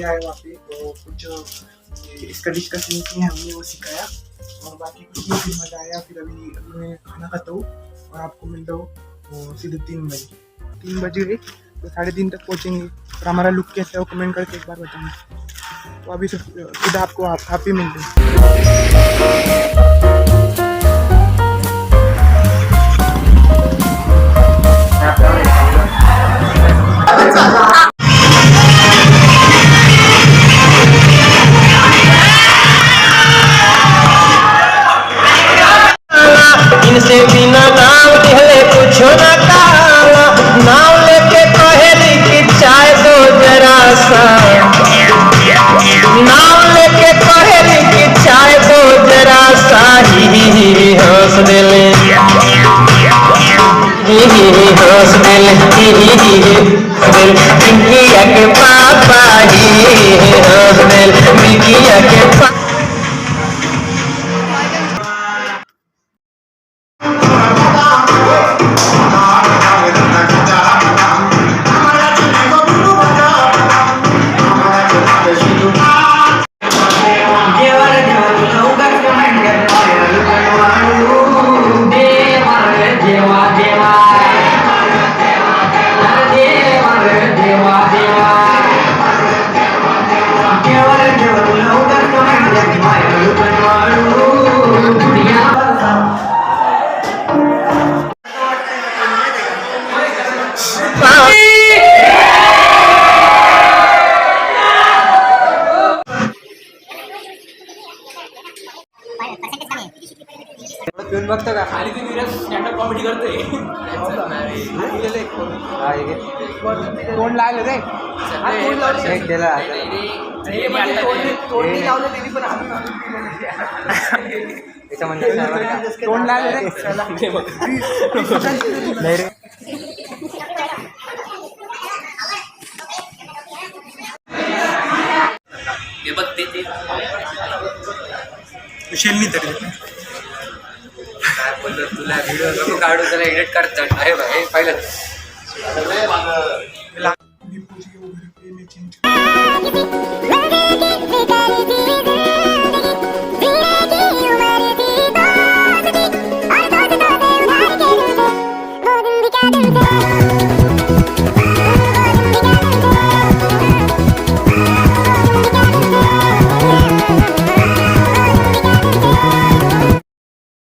आए वहाँ पे, तो कुछ इसका डिस्कशन किया हमने, वो सिखाया और बाकी कुछ नहीं। फिर मजा आया। फिर अभी मैं खाना खाता हूँ और आपको मिलता हूँ सीधे 3 बजे गए, तो 3:30 तक पहुँचेंगे। और हमारा लुक कैसा है वो कमेंट करके एक बार बताएंगे। तो अभी सीधा आपको आप ही मिलते हैं। इनसे बिना नाम लिहले कुछ न काला, नाम लेके कहेली कि चाय दो जरा सा, नाम लेके कहेली कि चाय दो जरा सा, ही हंस देले, ही हंस देले, पिंकिया के पापा, ही हंस देले पिंकिया के पापा। पिऊन बघतो का खाली ती नीरज स्टँडअप कॉमेडी करतोय. तोंड लागलं रे. एक दिला त्याच्यामध्ये तोंड लागलं रे. नाही रे. हे बघ ते शेल्ली तरी काय बोललो तुला व्हिडिओ नको काढू, त्याला एडिट करतात. अरे भाई पहिलं चेंज